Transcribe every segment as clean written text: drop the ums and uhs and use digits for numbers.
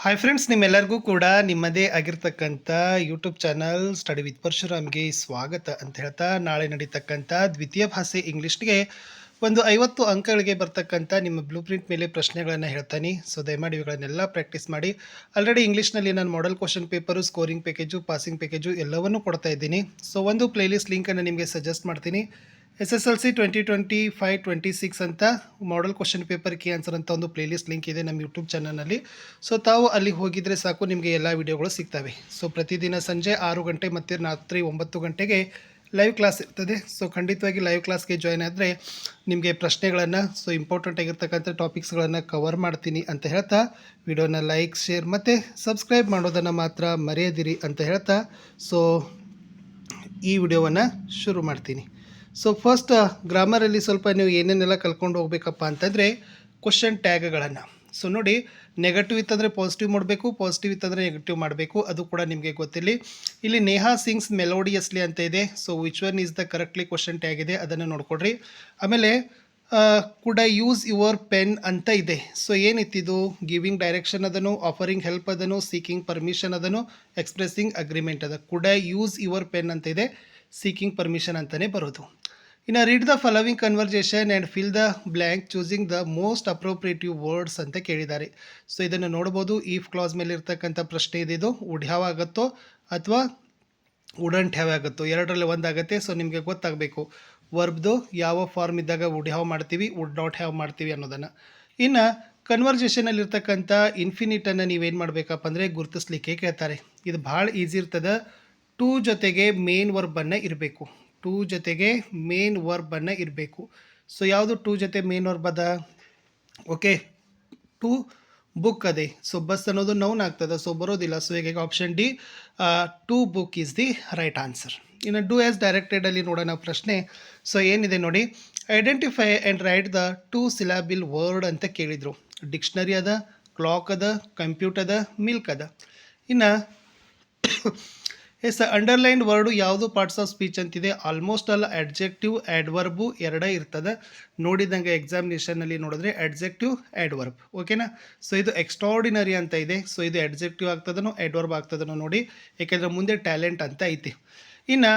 Hi friends, ನಿಮ್ಮೆಲ್ಲರಿಗೂ ಕೂಡ ನಿಮ್ಮದೇ ಆಗಿರ್ತಕ್ಕಂಥ ಯೂಟ್ಯೂಬ್ ಚಾನಲ್ ಸ್ಟಡಿ ವಿತ್ ಪರಶುರಾಮ್ಗೆ ಸ್ವಾಗತ ಅಂತ ಹೇಳ್ತಾ, ನಾಳೆ ನಡೀತಕ್ಕಂಥ ದ್ವಿತೀಯ ಭಾಷೆ ಇಂಗ್ಲೀಷ್ಗೆ ಒಂದು 50 ಅಂಕಗಳಿಗೆ ಬರ್ತಕ್ಕಂಥ ನಿಮ್ಮ ಬ್ಲೂ ಪ್ರಿಂಟ್ ಮೇಲೆ ಪ್ರಶ್ನೆಗಳನ್ನು ಹೇಳ್ತಾನೆ. ಸೊ ದಯಮಾಡಿ ಇವುಗಳನ್ನೆಲ್ಲ ಪ್ರಾಕ್ಟೀಸ್ ಮಾಡಿ. ಆಲ್ರೆಡಿ ಇಂಗ್ಲೀಷ್ನಲ್ಲಿ ನಾನು model question paper, scoring package, passing package ಎಲ್ಲವನ್ನೂ ಕೊಡ್ತಾ ಇದ್ದೀನಿ. ಸೊ ಒಂದು ಪ್ಲೇಲಿಸ್ಟ್ ಲಿಂಕನ್ನು ನಿಮಗೆ ಸಜೆಸ್ಟ್ ಮಾಡ್ತೀನಿ. SSLC 2025-26 ಅಂತ model question paper key answer ಅಂತ ಒಂದು ಪ್ಲೇಲಿಸ್ಟ್ ಲಿಂಕ್ ಇದೆ ನಮ್ಮ ಯೂಟ್ಯೂಬ್ ಚಾನಲ್ನಲ್ಲಿ. ಸೊ ತಾವು ಅಲ್ಲಿ ಹೋಗಿದರೆ ಸಾಕು, ನಿಮಗೆ ಎಲ್ಲ ವಿಡಿಯೋಗಳು ಸಿಗ್ತವೆ. ಸೊ ಪ್ರತಿದಿನ ಸಂಜೆ 6 ಗಂಟೆ ಮತ್ತು ರಾತ್ರಿ 9 ಗಂಟೆಗೆ ಲೈವ್ ಕ್ಲಾಸ್ ಇರ್ತದೆ. ಸೊ ಖಂಡಿತವಾಗಿ ಲೈವ್ ಕ್ಲಾಸ್ಗೆ ಜಾಯ್ನ್ ಆದರೆ ನಿಮಗೆ ಪ್ರಶ್ನೆಗಳನ್ನು, ಸೊ ಇಂಪಾರ್ಟೆಂಟ್ ಆಗಿರ್ತಕ್ಕಂಥ ಟಾಪಿಕ್ಸ್ಗಳನ್ನು ಕವರ್ ಮಾಡ್ತೀನಿ ಅಂತ ಹೇಳ್ತಾ, ವಿಡಿಯೋನ ಲೈಕ್, ಶೇರ್ ಮತ್ತು ಸಬ್ಸ್ಕ್ರೈಬ್ ಮಾಡೋದನ್ನು ಮಾತ್ರ ಮರೆಯದಿರಿ ಅಂತ ಹೇಳ್ತಾ, ಸೊ ಈ ವಿಡಿಯೋವನ್ನು ಶುರು ಮಾಡ್ತೀನಿ. ಸೊ ಫಸ್ಟ್ ಗ್ರಾಮರಲ್ಲಿ ಸ್ವಲ್ಪ ನೀವು ಏನೇನೆಲ್ಲ ಕಲ್ಕೊಂಡು ಹೋಗ್ಬೇಕಪ್ಪ ಅಂತಂದರೆ ಕ್ವಶನ್ ಟ್ಯಾಗ್ಗಳನ್ನು. ಸೊ ನೋಡಿ, ನೆಗೆಟಿವ್ ಇತ್ತಂದರೆ ಪಾಸಿಟಿವ್ ಮಾಡಬೇಕು, ಪಾಸಿಟಿವ್ ಇತ್ತಂದರೆ ನೆಗೆಟಿವ್ ಮಾಡಬೇಕು, ಅದು ಕೂಡ ನಿಮಗೆ ಗೊತ್ತಿಲ್ಲ. ಇಲ್ಲಿ ನೇಹಾ ಸಿಂಗ್ಸ್ ಮೆಲೋಡಿಯಸ್ಲಿ ಅಂತ ಇದೆ. So which one is the correctly question tag ಇದೆ, ಅದನ್ನು ನೋಡ್ಕೊಡ್ರಿ. ಆಮೇಲೆ could I use your pen ಅಂತ ಇದೆ. ಸೊ ಏನಿತ್ತಿದು? ಗಿವಿಂಗ್ ಡೈರೆಕ್ಷನ್ ಅದನ್ನು, ಆಫರಿಂಗ್ ಹೆಲ್ಪ್ ಅದನ್ನು, ಸೀಕಿಂಗ್ ಪರ್ಮಿಷನ್ ಅದನ್ನು, ಎಕ್ಸ್ಪ್ರೆಸಿಂಗ್ ಅಗ್ರಿಮೆಂಟ್ ಅದ. Could I use your pen ಅಂತ ಇದೆ, ಸೀಕಿಂಗ್ ಪರ್ಮಿಷನ್ ಅಂತಲೇ ಬರೋದು. ಇನ್ನು read the following conversation and fill the blank choosing the most appropriative words ಅಂತ ಕೇಳಿದ್ದಾರೆ. ಸೊ ಇದನ್ನು ನೋಡ್ಬೋದು. ಈಫ್ ಕ್ಲಾಸ್ ಮೇಲೆ ಇರ್ತಕ್ಕಂಥ ಪ್ರಶ್ನೆ ಇದು ವುಡ್ ಹ್ಯಾವ್ ಆಗುತ್ತೋ ಅಥವಾ ವುಡಂಟ್ ಹ್ಯಾವ್ ಆಗುತ್ತೋ, ಎರಡರಲ್ಲಿ ಒಂದಾಗುತ್ತೆ. ಸೊ ನಿಮಗೆ ಗೊತ್ತಾಗಬೇಕು ವರ್ಬ್ದು ಯಾವ ಫಾರ್ಮ್ ಇದ್ದಾಗ ವುಡ್ ಹ್ಯಾವ್ ಮಾಡ್ತೀವಿ, ವುಡ್ ನಾಟ್ ಹ್ಯಾವ್ ಮಾಡ್ತೀವಿ ಅನ್ನೋದನ್ನು. ಇನ್ನು ಕನ್ವರ್ಜೇಷನಲ್ಲಿ ಇರ್ತಕ್ಕಂಥ ಇನ್ಫಿನಿಟನ್ನು ನೀವೇನು ಮಾಡಬೇಕಪ್ಪ ಅಂದರೆ ಗುರುತಿಸ್ಲಿಕ್ಕೆ ಕೇಳ್ತಾರೆ. ಇದು ಭಾಳ ಈಸಿ ಇರ್ತದೆ. ಟು ಜೊತೆಗೆ ಮೇನ್ ವರ್ಬನ್ನು ಇರಬೇಕು. ಟು ಜೊತೆಗೆ ಮೇನ್ ವರ್ಬನ್ನು ಇರಬೇಕು. ಸೊ ಯಾವುದು ಟು ಜೊತೆ ಮೇನ್ ವರ್ಬ್ ಅದ? ಓಕೆ, ಟು ಬುಕ್ ಅದೇ. ಸೊ ಬಸ್ ಅನ್ನೋದು ನೌನ್ ಆಗ್ತದೆ, ಸೊ ಬರೋದಿಲ್ಲ. ಸೊ ಈಗ option D, to book is the right answer. ಇನ್ನು ಡೂ ಆ್ಯಸ್ ಡೈರೆಕ್ಟೆಡಲ್ಲಿ ನೋಡೋಣ ಪ್ರಶ್ನೆ. ಸೊ ಏನಿದೆ ನೋಡಿ, identify and write the 2 syllable word ಅಂತ ಕೇಳಿದರು. ಡಿಕ್ಷನರಿ ಅದ, ಕ್ಲಾಕ್ ಅದ, ಕಂಪ್ಯೂಟರ್ ಅದ, ಮಿಲ್ಕ್ ಅದ. ಇನ್ನು ಅಂಡರ್ಲೈನ್ಡ್ ವರ್ಡು ಯಾವುದು ಪಾರ್ಟ್ಸ್ ಆಫ್ ಸ್ಪೀಚ್ ಅಂತಿದೆ? ಆಲ್ಮೋಸ್ಟ್ ಆಲ್ ಅಡ್ಜೆಕ್ಟಿವ್, ಆ್ಯಡ್ವರ್ಬು ಎರಡೇ ಇರ್ತದೆ. ನೋಡಿದಂಗೆ ಎಕ್ಸಾಮಿನೇಷನಲ್ಲಿ ನೋಡಿದ್ರೆ ಅಡ್ಜೆಕ್ಟಿವ್, ಆ್ಯಡ್ವರ್ಬ್. ಓಕೆನಾ? ಸೊ ಇದು ಎಕ್ಸ್ಟ್ರಾರ್ಡಿನರಿ ಅಂತ ಇದೆ. ಸೊ ಇದು ಅಡ್ಜೆಕ್ಟಿವ್ ಆಗ್ತದನೋ ಆ್ಯಡ್ವರ್ಬ್ ಆಗ್ತದನೋ ನೋಡಿ, ಯಾಕೆಂದರೆ ಮುಂದೆ ಟ್ಯಾಲೆಂಟ್ ಅಂತ ಐತಿ. ಇನ್ನು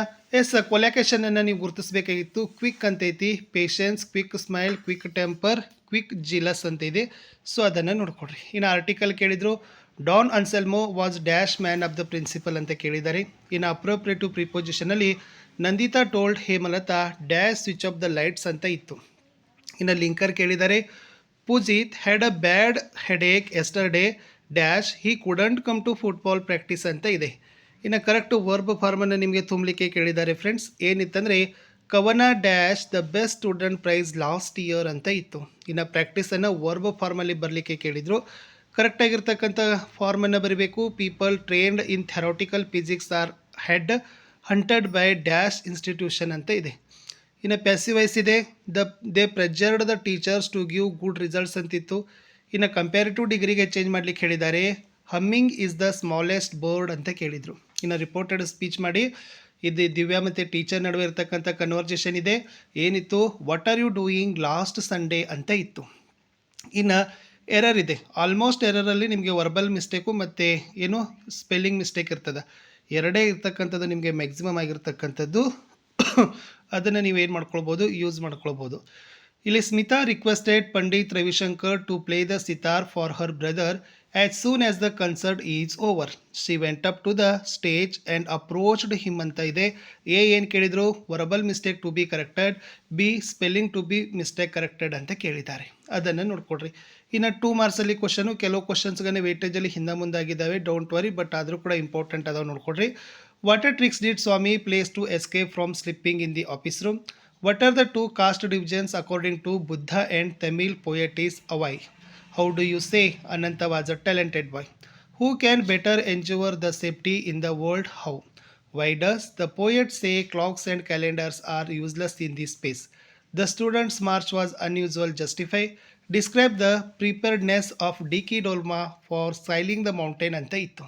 ಕೊಲ್ಯಾಕೇಶನನ್ನು ನೀವು ಗುರುತಿಸಬೇಕಾಗಿತ್ತು. ಕ್ವಿಕ್ ಅಂತ ಐತಿ, patience, quick smile, quick temper, quick jealous ಅಂತ ಇದೆ. ಸೊ ಅದನ್ನು ನೋಡ್ಕೊಡ್ರಿ. ಇನ್ನು ಆರ್ಟಿಕಲ್ ಕೇಳಿದರು, Don Anselmo was dash man of the principal ಅಂತ ಕೇಳಿದ್ದಾರೆ. ಇನ್ನು ಅಪ್ರೋಪ್ರಿಯೇಟಿವ್ ಪ್ರಿಪೊಸಿಷನಲ್ಲಿ Nandita told Hemalatha dash switch off the lights ಅಂತ ಇತ್ತು. ಇನ್ನು ಲಿಂಕರ್ ಕೇಳಿದ್ದಾರೆ, Poojith had a bad headache yesterday dash he couldn't come to football practice ಅಂತ ಇದೆ. ಇನ್ನು ಕರೆಕ್ಟು ವರ್ಬ್ ಫಾರ್ಮನ್ನು ನಿಮಗೆ ತುಂಬಲಿಕ್ಕೆ ಕೇಳಿದ್ದಾರೆ ಫ್ರೆಂಡ್ಸ್. ಏನಿತ್ತಂದರೆ Kavana dash the best student prize last year ಅಂತ ಇತ್ತು. ಇನ್ನು ಪ್ರಾಕ್ಟೀಸನ್ನು ವರ್ಬ್ ಫಾರ್ಮಲ್ಲಿ ಬರಲಿಕ್ಕೆ ಕೇಳಿದರು. ಕರೆಕ್ಟಾಗಿರ್ತಕ್ಕಂಥ ಫಾರ್ಮನ್ನು ಬರೀಬೇಕು. People trained in theoretical physics are head hunted by dash institution ಅಂತ ಇದೆ. ಇನ್ನು ಪ್ಯಾಸಿವ್ ವಾಯ್ಸ್ ಇದೆ, they pressured the teachers to give good results ಅಂತಿತ್ತು. ಇನ್ನು ಕಂಪ್ಯಾರಿಟಿವ್ ಡಿಗ್ರಿಗೆ ಚೇಂಜ್ ಮಾಡಲಿಕ್ಕೆ ಹೇಳಿದ್ದಾರೆ. Humming is the smallest bird ಅಂತ ಕೇಳಿದರು. ಇನ್ನು ರಿಪೋರ್ಟೆಡ್ ಸ್ಪೀಚ್ ಮಾಡಿ, ಇದು ದಿವ್ಯಾ ಮತ್ತು ಟೀಚರ್ ನಡುವೆ ಇರತಕ್ಕಂಥ ಕನ್ವರ್ಜೇಷನ್ ಇದೆ. ಏನಿತ್ತು? What are you doing last Sunday ಅಂತ ಇತ್ತು. ಇನ್ನು ಎರರ್ ಇದೆ. ಆಲ್ಮೋಸ್ಟ್ ಎರರಲ್ಲಿ ನಿಮಗೆ ವರ್ಬಲ್ ಮಿಸ್ಟೇಕು ಮತ್ತು ಏನು ಸ್ಪೆಲ್ಲಿಂಗ್ ಮಿಸ್ಟೇಕ್ ಇರ್ತದೆ. ಎರಡೇ ಇರ್ತಕ್ಕಂಥದ್ದು ನಿಮಗೆ ಮ್ಯಾಕ್ಸಿಮಮ್ ಆಗಿರ್ತಕ್ಕಂಥದ್ದು. ಅದನ್ನು ನೀವೇನು ಮಾಡ್ಕೊಳ್ಬೋದು? ಯೂಸ್ ಮಾಡ್ಕೊಳ್ಬೋದು. ಇಲ್ಲಿ Smita requested Pandit Ravishankar to play the sitar for her brother as soon as the concert is over. She went up to the stage and approached him ಅಂತ ಇದೆ. ಏನು ಕೇಳಿದರು? Verbal mistake to be corrected, be spelling to be mistake corrected ಅಂತ ಕೇಳಿದ್ದಾರೆ. ಅದನ್ನು ನೋಡ್ಕೊಡ್ರಿ. ಇನ್ನು 2 ಮಾರ್ಕ್ಸಲ್ಲಿ question, ಕೆಲವು ಕ್ವಶನ್ಸ್ಗೆ ವೇಟೇಜಲ್ಲಿ ಹಿಂದೆ ಮುಂದಾಗಿದ್ದಾವೆ, ಡೋಂಟ್ ವರಿ, ಬಟ್ ಆದರೂ ಕೂಡ ಇಂಪಾರ್ಟೆಂಟ್ ಅದಾವೆ ನೋಡ್ಕೊಡ್ರಿ. What are tricks did Swami plays to escape from slipping in the office room? What are the 2 caste divisions according to Buddha and Tamil poetess Avai? How do you say Ananta was a talented boy? Who can better ensure the safety in the world? How? Why does the poet say clocks and calendars are useless in this space? The students' march was unusual. Justify. Describe the preparedness of D.K. Dolma for scaling the mountain ಅಂತ ಇತ್ತು.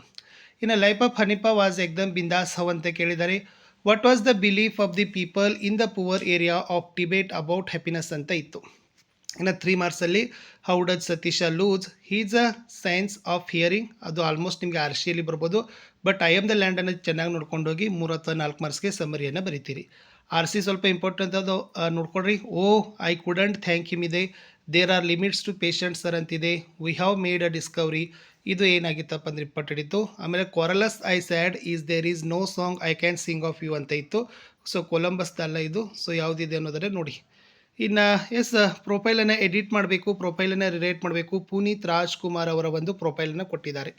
ಇನ್ನು life of ಹನಿಪಾ was ಎಕ್ದಮ್ ಬಿಂದಾಸ್ have ಅಂತ ಕೇಳಿದ್ದಾರೆ. What was the belief of the people in the poor area of Tibet about happiness ಅಂತ ಇತ್ತು. ಇನ್ನು 3 ಮಾರ್ಕ್ಸಲ್ಲಿ how does Satisha lose his a sense of hearing, ಅದು ಆಲ್ಮೋಸ್ಟ್ ನಿಮಗೆ ಆರ್ ಸಿಯಲ್ಲಿ ಬರ್ಬೋದು. ಬಟ್ ಐ ಆಮ್ ದ ಲ್ಯಾಂಡನ್ನು ಚೆನ್ನಾಗಿ ನೋಡ್ಕೊಂಡು ಹೋಗಿ 3 ಅಥವಾ 4 ಮಾರ್ಕ್ಸ್ಗೆ ಸಮ್ಮರಿಯನ್ನು ಬರಿತೀರಿ. ಆರ್ ಸಿ ಸ್ವಲ್ಪ ಇಂಪಾರ್ಟೆಂಟ್ ಅದು ನೋಡ್ಕೊಳ್ರಿ. Oh I couldn't thank him ಇದೆ, there are limits to patient sir ಅಂತಿದೆ, we have made a discovery, ಇದು ಏನಾಗಿತ್ತಪ್ಪ ಅಂದರೆ ಇಂಪಾರ್ಟೆಂಟ್ ಇತ್ತು. ಆಮೇಲೆ ಕೊರಲಸ್ I said is there is no song I can sing of you ಅಂತ ಇತ್ತು. ಸೊ ಕೊಲಂಬಸ್ದಲ್ಲ ಇದು. ಸೊ ಯಾವುದಿದೆ ಅನ್ನೋದರೆ ನೋಡಿ. ಇನ್ನು ಪ್ರೊಫೈಲನ್ನು ಎಡಿಟ್ ಮಾಡಬೇಕು, ಪ್ರೊಫೈಲನ್ನು ರಿರೇಟ್ ಮಾಡಬೇಕು. ಪುನೀತ್ ರಾಜ್ಕುಮಾರ್ ಅವರ ಒಂದು ಪ್ರೊಫೈಲನ್ನು ಕೊಟ್ಟಿದ್ದಾರೆ.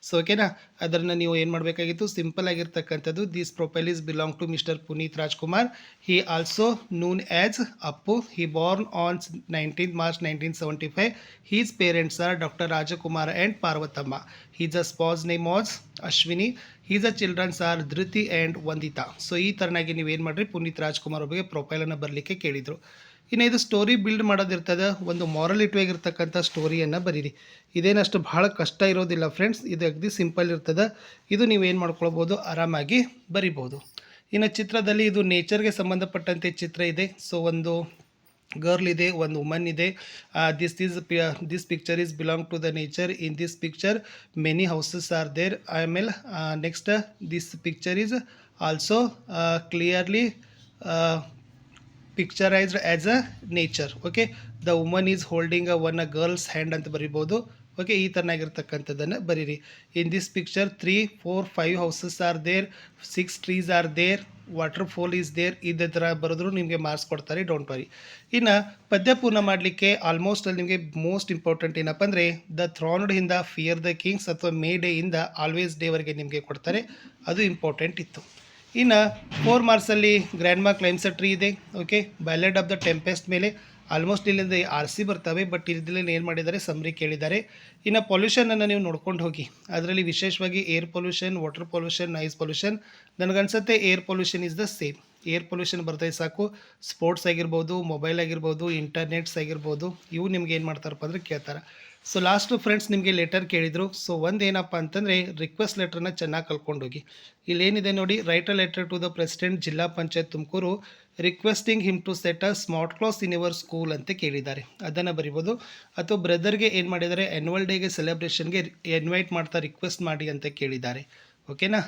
ಸೊ ಓಕೆನಾ, ಅದನ್ನು ನೀವು ಏನು ಮಾಡಬೇಕಾಗಿತ್ತು, ಸಿಂಪಲ್ ಆಗಿರ್ತಕ್ಕಂಥದ್ದು, this profile is belong to mister Puneeth Rajkumar. He also known as Appu. He born on 19th March 1975. His parents are doctor Rajkumar and Parvathamma. His a spouse name was Ashwini. His a childrens are Dhruti and Vanditha. So ಈ ಥರನಾಗಿ ನೀವೇನು ಮಾಡಿರಿ, ಪುನೀತ್ ರಾಜ್ಕುಮಾರ್ ಬಗ್ಗೆ ಪ್ರೊಫೈಲನ್ನು ಬರಲಿಕ್ಕೆ ಕೇಳಿದರು. ಇನ್ನು ಇದು story build ಮಾಡೋದಿರ್ತದೆ, ಒಂದು ಮಾರಲಿಟಿ ಆಗಿರ್ತಕ್ಕಂಥ ಸ್ಟೋರಿಯನ್ನು ಬರೀರಿ. ಇದೇನಷ್ಟು ಭಾಳ ಕಷ್ಟ ಇರೋದಿಲ್ಲ ಫ್ರೆಂಡ್ಸ್, ಇದು ಅಗದಿ ಸಿಂಪಲ್ ಇರ್ತದೆ. ಇದು ನೀವೇನು ಮಾಡ್ಕೊಳ್ಬೋದು, ಆರಾಮಾಗಿ ಬರಿಬೋದು. ಇನ್ನು ಚಿತ್ರದಲ್ಲಿ ಇದು ನೇಚರ್ಗೆ ಸಂಬಂಧಪಟ್ಟಂತೆ ಚಿತ್ರ ಇದೆ. ಸೊ ಒಂದು ಗರ್ಲ್ ಇದೆ, ಒಂದು ವುಮನ್ ಇದೆ. This picture is belong to the nature. In this picture many houses are there. ಆಮೇಲೆ next this picture is also clearly picturised as a nature. Okay, the woman is holding one a girl's hand ಅಂತ ಬರಿಬೋದು. Okay, ಈ ಥರನಾಗಿರ್ತಕ್ಕಂಥದ್ದನ್ನು ಬರೀರಿ. In this picture 3, 4, 5 houses are there, 6 trees are there, waterfall is there. ಇದೇ ಥರ ಬರೆದ್ರು ನಿಮಗೆ marks ಕೊಡ್ತಾರೆ, ಡೋಂಟ್ ವರಿ. ಇನ್ನು ಪದ್ಯ ಪೂರ್ಣ ಮಾಡಲಿಕ್ಕೆ ಆಲ್ಮೋಸ್ಟ್ ಅಲ್ಲಿ ನಿಮಗೆ ಮೋಸ್ಟ್ ಇಂಪಾರ್ಟೆಂಟ್ ಏನಪ್ಪ ಅಂದರೆ ದ ಥ್ರಾನ್ಡ್ ಇಂದ ಫಿಯರ್ ದ ಕಿಂಗ್ಸ್ ಅಥವಾ ಮೇ ಡೇ ಇಂದ ಆಲ್ವೇಸ್ ಡೇವರೆಗೆ ನಿಮಗೆ ಕೊಡ್ತಾರೆ, ಅದು ಇಂಪಾರ್ಟೆಂಟ್ ಇತ್ತು. ಇನ್ನು 4 ಮಾರ್ಕ್ಸಲ್ಲಿ ಗ್ರ್ಯಾಂಡ್ ಮಾ ಕ್ಲೈಮ್ಸ್ ಅ ಟ್ರೀ ಇದೆ. Okay, ballad of the tempest ಮೇಲೆ ಆಲ್ಮೋಸ್ಟ್ ಇಲ್ಲಿಂದ ಆರ್ ಸಿ ಬರ್ತವೆ, ಬಟ್ ಇದರಲ್ಲಿ ಏನು ಮಾಡಿದ್ದಾರೆ, ಸಮ್ರಿ ಕೇಳಿದ್ದಾರೆ. ಇನ್ನು ಪೊಲ್ಯೂಷನನ್ನು ನೀವು ನೋಡ್ಕೊಂಡು ಹೋಗಿ, ಅದರಲ್ಲಿ ವಿಶೇಷವಾಗಿ air pollution, water pollution, noise pollution. ನನಗನ್ಸುತ್ತೆ air pollution is the same. Air pollution ಬರ್ತದೆ ಸಾಕು. ಸ್ಪೋರ್ಟ್ಸ್ ಆಗಿರ್ಬೋದು, ಮೊಬೈಲ್ ಆಗಿರ್ಬೋದು, ಇಂಟರ್ನೆಟ್ಸ್ ಆಗಿರ್ಬೋದು, ಇವು ನಿಮ್ಗೆ ಏನು ಮಾಡ್ತಾರಪ್ಪ ಅಂದರೆ ಕೇಳ್ತಾರೆ. ಸೊ ಲಾಸ್ಟು ಫ್ರೆಂಡ್ಸ್ ನಿಮಗೆ ಲೆಟರ್ ಕೇಳಿದರು. ಸೊ ಒಂದೇನಪ್ಪ ಅಂತಂದರೆ ರಿಕ್ವೆಸ್ಟ್ ಲೆಟ್ರನ್ನ ಚೆನ್ನಾಗಿ ಕಲ್ತ್ಕೊಂಡೋಗಿ. ಇಲ್ಲೇನಿದೆ ನೋಡಿ, write a letter to the president Zilla Panchayat Tumakuru requesting him to set a smart class in your school ಅಂತ ಕೇಳಿದ್ದಾರೆ, ಅದನ್ನು ಬರಿಬೋದು. ಅಥವಾ ಬ್ರದರ್ಗೆ ಏನು ಮಾಡಿದ್ದಾರೆ, ಆ್ಯನ್ಯುವಲ್ ಡೇಗೆ ಸೆಲೆಬ್ರೇಷನ್ಗೆ ಇನ್ವೈಟ್ ಮಾಡ್ತಾ ರಿಕ್ವೆಸ್ಟ್ ಮಾಡಿ ಅಂತ ಕೇಳಿದ್ದಾರೆ. ಓಕೆನಾ.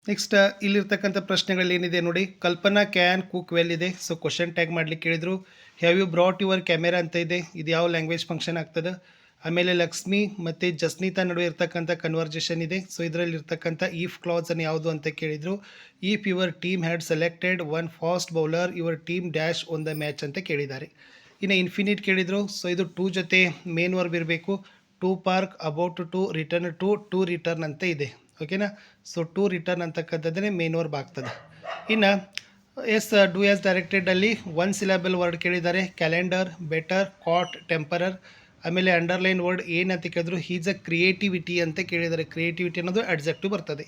ನೆಕ್ಸ್ಟ್ ಇಲ್ಲಿರ್ತಕ್ಕಂಥ ಪ್ರಶ್ನೆಗಳು ಏನಿದೆ ನೋಡಿ. ಕಲ್ಪನಾ ಕ್ಯಾನ್ ಕುಕ್ ವೆಲ್ ಇದೆ. ಸೊ ಕ್ವಶನ್ ಟ್ಯಾಗ್ ಮಾಡಲಿಕ್ಕೆ ಕೇಳಿದರು. Have you brought your camera ಅಂತ ಇದೆ, ಇದು ಯಾವ ಲ್ಯಾಂಗ್ವೇಜ್ ಫಂಕ್ಷನ್ ಆಗ್ತದೆ. ಆಮೇಲೆ ಲಕ್ಷ್ಮಿ ಮತ್ತು ಜಸ್ನಿತಾ ನಡುವೆ ಇರ್ತಕ್ಕಂಥ ಕನ್ವರ್ಜೇಷನ್ ಇದೆ. ಸೊ ಇದರಲ್ಲಿ ಇರ್ತಕ್ಕಂಥ ಈಫ್ ಕ್ಲಾಸನ್ನು ಯಾವುದು ಅಂತ ಕೇಳಿದರು. If your team had selected one fast bowler your team dash on the match ಅಂತ ಕೇಳಿದ್ದಾರೆ. ಇನ್ನು ಇನ್ಫಿನಿಟ್ ಕೇಳಿದರು. ಸೊ ಇದು ಟು ಜೊತೆ ಮೇನ್ ವರ್ಬ್ ಇರಬೇಕು. To park, about to, return to return ಅಂತ ಇದೆ. ಓಕೆನಾ. ಸೊ ಟು ರಿಟರ್ನ್ ಅಂತಕ್ಕಂಥದ್ದೇ ಮೇನ್ ವರ್ಬ್ ಆಗ್ತದೆ. ಇನ್ನು ಡೂ ಆ್ಯಸ್ ಡೈರೆಕ್ಟೆಡಲ್ಲಿ 1 ಸಿಲೆಬಲ್ ವರ್ಡ್ ಕೇಳಿದ್ದಾರೆ. Calendar, better, caught, temporary. ಆಮೇಲೆ ಅಂಡರ್ಲೈನ್ ವರ್ಡ್ ಏನಂತ ಕೇಳಿದ್ರು, ಹೀಸ್ ಅ ಕ್ರಿಯೇಟಿವಿಟಿ ಅಂತ ಕೇಳಿದ್ದಾರೆ. ಕ್ರಿಯೇಟಿವಿಟಿ ಅನ್ನೋದು ಅಡ್ಜೆಕ್ಟಿವ್ ಬರ್ತದೆ.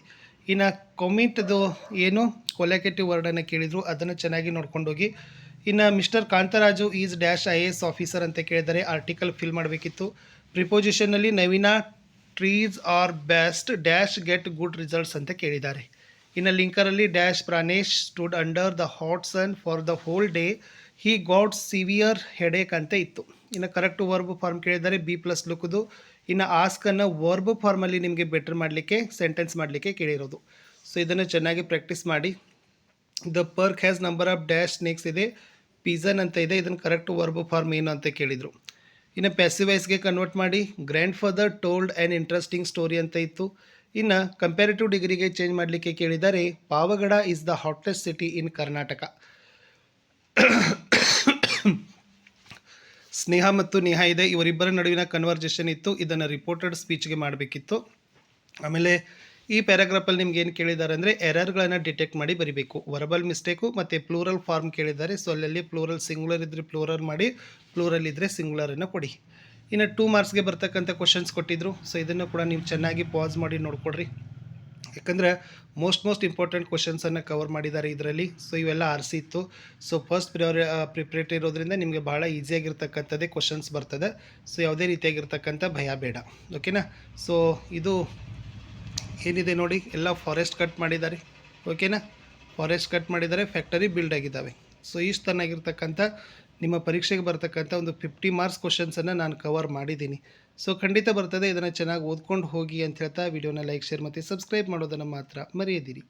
ಇನ್ನು ಕೊಮಿಟ್ದು ಏನು ಕೊಲೆಕೇಟಿವ್ ವರ್ಡನ್ನು ಕೇಳಿದರು, ಅದನ್ನು ಚೆನ್ನಾಗಿ ನೋಡ್ಕೊಂಡೋಗಿ. ಇನ್ನು mister Kantharaju is dash IAS officer ಅಂತ ಕೇಳಿದರೆ ಆರ್ಟಿಕಲ್ ಫಿಲ್ ಮಾಡಬೇಕಿತ್ತು. ಪ್ರಿಪೋಸಿಷನ್ನಲ್ಲಿ Naveena trees are best dash get good results ಅಂತ ಕೇಳಿದ್ದಾರೆ. ಇನ್ನು ಲಿಂಕರಲ್ಲಿ dash Pranesh stood under the hot sun for the whole day, he got severe headache ಅಂತ ಇತ್ತು. ಇನ್ನು ಕರೆಕ್ಟ್ ವರ್ಬ್ ಫಾರ್ಮ್ ಕೇಳಿದ್ದಾರೆ, ಬಿ ಪ್ಲಸ್ ಲುಕ್ದು. ಇನ್ನು ಆಸ್ಕನ್ನು ವರ್ಬ್ ಫಾರ್ಮಲ್ಲಿ ನಿಮಗೆ ಬೆಟರ್ ಮಾಡಲಿಕ್ಕೆ, ಸೆಂಟೆನ್ಸ್ ಮಾಡಲಿಕ್ಕೆ ಕೇಳಿರೋದು. ಸೊ ಇದನ್ನು ಚೆನ್ನಾಗಿ ಪ್ರಾಕ್ಟೀಸ್ ಮಾಡಿ. The Perk has number of dash snakes ಇದೆ, ಪಿಜನ್ ಅಂತ ಇದೆ. ಇದನ್ನು ಕರೆಕ್ಟ್ ವರ್ಬ್ ಫಾರ್ಮ್ ಏನು ಅಂತ ಕೇಳಿದರು. ಇನ್ನು ಪ್ಯಾಸಿವ್ ವಾಯ್ಸ್ಗೆ ಕನ್ವರ್ಟ್ ಮಾಡಿ. Grandfather told an interesting story ಅಂತ ಇತ್ತು. ಇನ್ನು ಕಂಪ್ಯಾರಿಟಿವ್ ಡಿಗ್ರಿಗೆ ಚೇಂಜ್ ಮಾಡಲಿಕ್ಕೆ ಕೇಳಿದ್ದಾರೆ. Pavagada is the hottest city in Karnataka. Sneha ಮತ್ತು ನೇಹಾ ಇದೆ, ಇವರಿಬ್ಬರ ನಡುವಿನ ಕನ್ವರ್ಜೇಷನ್ ಇತ್ತು. ಇದನ್ನು ರಿಪೋರ್ಟೆಡ್ ಸ್ಪೀಚ್ಗೆ ಮಾಡಬೇಕಿತ್ತು. ಆಮೇಲೆ ಈ ಪ್ಯಾರಾಗ್ರಾಫಲ್ಲಿ ನಿಮ್ಗೆ ಏನು ಕೇಳಿದ್ದಾರೆ ಅಂದರೆ ಎರರ್ಗಳನ್ನು ಡಿಟೆಕ್ಟ್ ಮಾಡಿ ಬರೀಬೇಕು. ವರ್ಬಲ್ ಮಿಸ್ಟೇಕು ಮತ್ತು ಪ್ಲೂರಲ್ ಫಾರ್ಮ್ ಕೇಳಿದ್ದಾರೆ. ಸೊ ಅಲ್ಲಲ್ಲಿ ಪ್ಲೂರಲ್ ಸಿಂಗುಲರ್ ಇದ್ದರೆ ಪ್ಲೂರಲ್ ಮಾಡಿ, ಪ್ಲೂರಲ್ ಇದ್ದರೆ ಸಿಂಗುಲರನ್ನು ಕೊಡಿ. ಇನ್ನು 2 ಮಾರ್ಕ್ಸ್ಗೆ ಬರ್ತಕ್ಕಂಥ ಕ್ವಶನ್ಸ್ ಕೊಟ್ಟಿದ್ದರು. ಸೊ ಇದನ್ನು ಕೂಡ ನೀವು ಚೆನ್ನಾಗಿ ಪಾಸ್ ಮಾಡಿ ನೋಡ್ಕೊಡ್ರಿ, ಯಾಕಂದರೆ ಮೋಸ್ಟ್ ಇಂಪಾರ್ಟೆಂಟ್ ಕ್ವಶನ್ಸನ್ನು ಕವರ್ ಮಾಡಿದ್ದಾರೆ ಇದರಲ್ಲಿ. ಸೊ ಇವೆಲ್ಲ ಆರ್ ಸಿ ಇತ್ತು. ಸೊ ಫಸ್ಟ್ ಪ್ರಿಪ್ರೇಟರಿ ಇರೋದ್ರಿಂದ ನಿಮಗೆ ಭಾಳ ಈಸಿಯಾಗಿರ್ತಕ್ಕಂಥದ್ದೇ ಕ್ವಶನ್ಸ್ ಬರ್ತದೆ. ಸೊ ಯಾವುದೇ ರೀತಿಯಾಗಿರ್ತಕ್ಕಂಥ ಭಯ ಬೇಡ. ಓಕೆನಾ. ಸೊ ಇದು ಏನಿದೆ ನೋಡಿ, ಎಲ್ಲ ಫಾರೆಸ್ಟ್ ಕಟ್ ಮಾಡಿದ್ದಾರೆ. ಓಕೆನಾ, ಫಾರೆಸ್ಟ್ ಕಟ್ ಮಾಡಿದ್ದಾರೆ, ಫ್ಯಾಕ್ಟರಿ ಬಿಲ್ಡ್ ಆಗಿದ್ದಾವೆ. ಸೊ ಇಷ್ಟು ಚೆನ್ನಾಗಿರ್ತಕ್ಕಂಥ ನಿಮ್ಮ ಪರೀಕ್ಷೆಗೆ ಬರ್ತಕ್ಕಂಥ ಒಂದು 50 ಮಾರ್ಕ್ಸ್ ಕ್ವಶನ್ಸನ್ನು ನಾನು ಕವರ್ ಮಾಡಿದ್ದೀನಿ. ಸೊ ಖಂಡಿತ ಬರ್ತದೆ. ಇದನ್ನು ಚೆನ್ನಾಗಿ ಓದ್ಕೊಂಡು ಹೋಗಿ ಅಂತ ಹೇಳ್ತಾ ವಿಡಿಯೋನ ಲೈಕ್, ಶೇರ್ ಮತ್ತು ಸಬ್ಸ್ಕ್ರೈಬ್ ಮಾಡೋದನ್ನು ಮಾತ್ರ ಮರೆಯದಿರಿ.